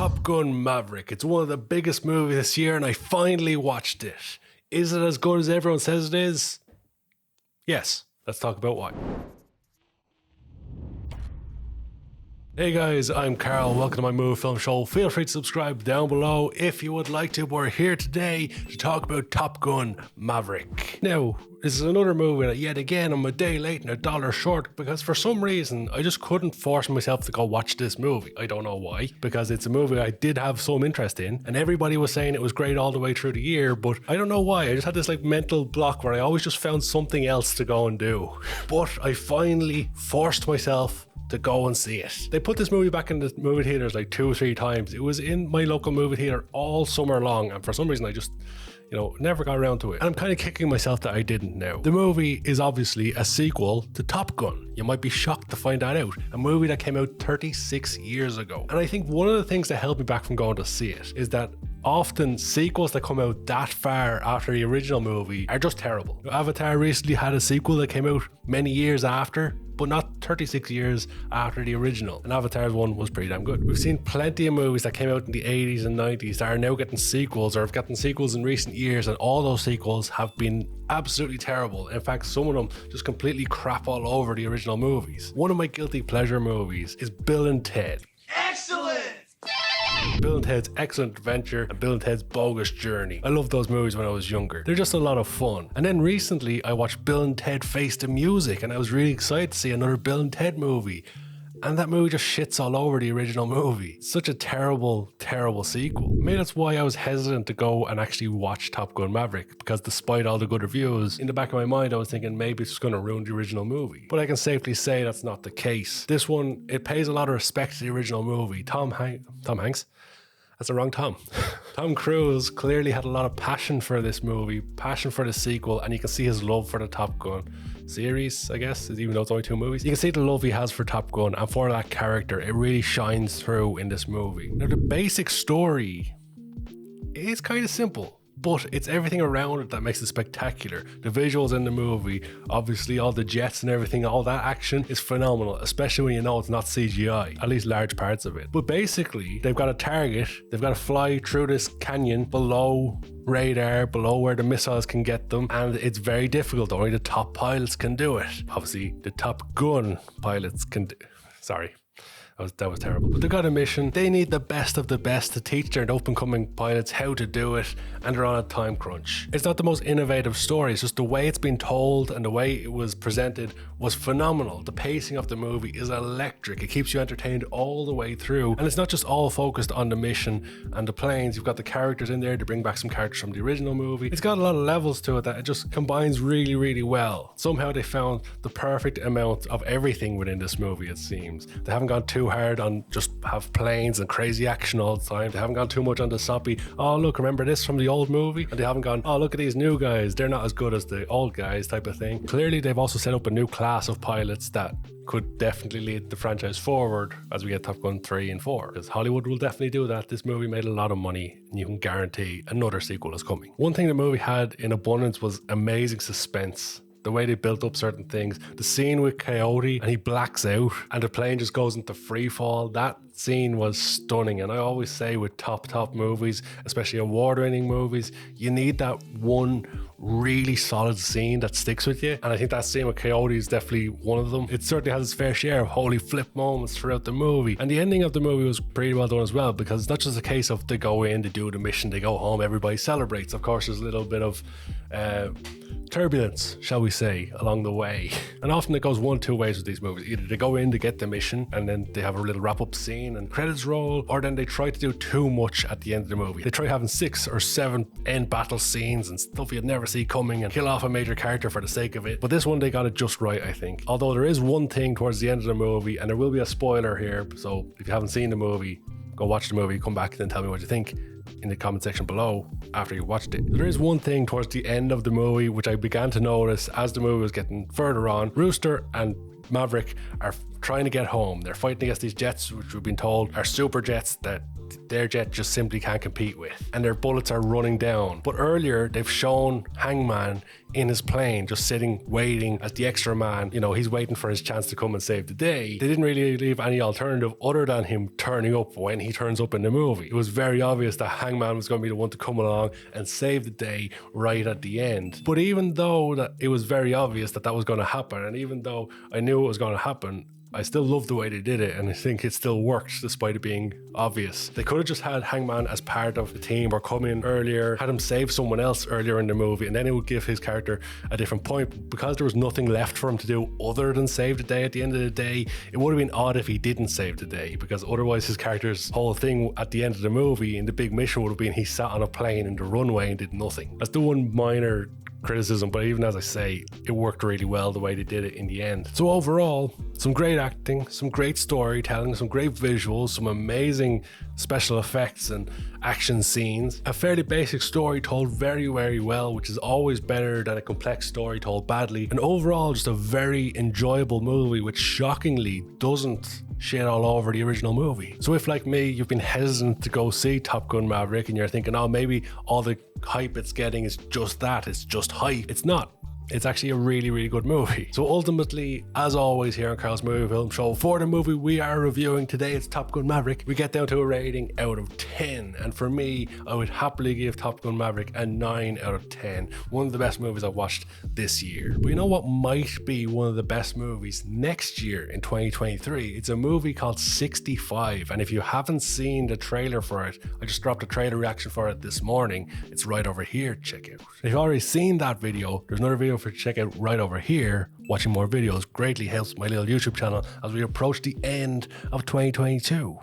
Top Gun Maverick. It's one of the biggest movies this year and I finally watched it. Is it as good as everyone says it is? Yes, let's talk about why. Hey guys, I'm Carl. Welcome to my movie film show. Feel free to subscribe down below if you would like to. We're here today to talk about Top Gun Maverick. Now, this is another movie that yet again I'm a day late and $1 short because for some reason I just couldn't force myself to go watch this movie. I don't know why, because it's a movie I did have some interest in and everybody was saying it was great all the way through the year, but I don't know why. I just had this mental block where I always just found something else to go and do. But I finally forced myself to go and see it. They put this movie back in the movie theaters 2 or 3 times. It was in my local movie theater all summer long, and for some reason I just, never got around to it. And I'm kind of kicking myself that I didn't now. The movie is obviously a sequel to Top Gun. You might be shocked to find that out. A movie that came out 36 years ago. And I think one of the things that held me back from going to see it is that often sequels that come out that far after the original movie are just terrible. Avatar recently had a sequel that came out many years after, but not 36 years after the original. And Avatar's one was pretty damn good. We've seen plenty of movies that came out in the 80s and 90s that are now getting sequels or have gotten sequels in recent years, and all those sequels have been absolutely terrible. In fact, some of them just completely crap all over the original movies. One of my guilty pleasure movies is Bill and Ted. Excellent! Bill and Ted's Excellent Adventure and Bill and Ted's Bogus Journey. I loved those movies when I was younger. They're just a lot of fun. And then recently I watched Bill and Ted Face the Music and I was really excited to see another Bill and Ted movie. And that movie just shits all over the original movie. Such a terrible, terrible sequel. Maybe that's why I was hesitant to go and actually watch Top Gun Maverick, because despite all the good reviews, in the back of my mind I was thinking maybe it's just going to ruin the original movie. But I can safely say that's not the case. This one, it pays a lot of respect to the original movie. Tom Hanks? That's the wrong Tom. Tom Cruise clearly had a lot of passion for this movie, passion for the sequel, and you can see his love for the Top Gun series, I guess, even though it's only 2 movies. You can see the love he has for Top Gun and for that character. It really shines through in this movie. Now, the basic story is kind of simple, but it's everything around it that makes it spectacular. The visuals in the movie, obviously all the jets and everything, all that action is phenomenal, especially when you know it's not CGI, at least large parts of it. But basically, they've got a target, they've got to fly through this canyon below radar, below where the missiles can get them, and it's very difficult. Only the top pilots can do it. Obviously, the Top Gun pilots can do... Sorry. That was terrible. But they got a mission. They need the best of the best to teach their up-and-coming pilots how to do it, and they're on a time crunch. It's not the most innovative story, it's just the way it's been told and the way it was presented was phenomenal. The pacing of the movie is electric. It keeps you entertained all the way through, and it's not just all focused on the mission and the planes. You've got the characters in there to bring back some characters from the original movie. It's got a lot of levels to it that it just combines really, really well. Somehow they found the perfect amount of everything within this movie, it seems. They haven't gone too hard on just have planes and crazy action all the time. They haven't gone too much on the soppy, oh look, remember this from the old movie? And they haven't gone, oh look at these new guys, they're not as good as the old guys type of thing. Clearly they've also set up a new class of pilots that could definitely lead the franchise forward as we get Top Gun 3 and 4, because Hollywood will definitely do that. This movie made a lot of money and you can guarantee another sequel is coming. One thing the movie had in abundance was amazing suspense. The way they built up certain things. The scene with Coyote and he blacks out and the plane just goes into free fall. That scene was stunning. And I always say with top movies, especially award-winning movies, you need that one really solid scene that sticks with you. And I think that scene with Coyote is definitely one of them. It certainly has its fair share of holy flip moments throughout the movie. And the ending of the movie was pretty well done as well, because it's not just a case of they go in, they do the mission, they go home, everybody celebrates. Of course, there's a little bit of turbulence, shall we say, along the way. And often it goes 1-2 ways with these movies. Either they go in to get the mission and then they have a little wrap-up scene and credits roll, or then they try to do too much at the end of the movie. They try having 6 or 7 end battle scenes and stuff you'd never see coming and kill off a major character for the sake of it. But this one, they got it just right, I think. Although there is one thing towards the end of the movie, and there will be a spoiler here, so if you haven't seen the movie, go watch the movie, come back and then tell me what you think in the comment section below after you watched it. There is one thing towards the end of the movie which I began to notice as the movie was getting further on. Rooster and Maverick are trying to get home. They're fighting against these jets which we've been told are super jets that their jet just simply can't compete with, and their bullets are running down. But earlier they've shown Hangman in his plane just sitting waiting as the extra man, you know, he's waiting for his chance to come and save the day. They didn't really leave any alternative other than him turning up when he turns up in the movie. It was very obvious that Hangman was going to be the one to come along and save the day right at the end. But even though that it was very obvious that that was going to happen, and even though I knew it was going to happen, I still love the way they did it, and I think it still worked despite it being obvious. They could have just had Hangman as part of the team or come in earlier, had him save someone else earlier in the movie, and then it would give his character a different point. Because there was nothing left for him to do other than save the day at the end of the day, it would have been odd if he didn't save the day, because otherwise his character's whole thing at the end of the movie in the big mission would have been he sat on a plane in the runway and did nothing. That's the one minor criticism, but even as I say, it worked really well the way they did it in the end. So overall, some great acting, some great storytelling, some great visuals, some amazing special effects and action scenes, a fairly basic story told very, very well, which is always better than a complex story told badly, and overall just a very enjoyable movie which shockingly doesn't shit all over the original movie. So if, like me, you've been hesitant to go see Top Gun Maverick and you're thinking, oh, maybe all the hype it's getting is just that, it's just hype. It's not. It's actually a really, really good movie. So ultimately, as always here on Carl's Movie Film Show, for the movie we are reviewing today, it's Top Gun Maverick, we get down to a rating out of 10. And for me, I would happily give Top Gun Maverick a 9 out of 10. One of the best movies I've watched this year. But you know what might be one of the best movies next year in 2023? It's a movie called 65. And if you haven't seen the trailer for it, I just dropped a trailer reaction for it this morning. It's right over here, check it out. If you've already seen that video, there's another video for you to check out right over here. Watching more videos greatly helps my little YouTube channel as we approach the end of 2022.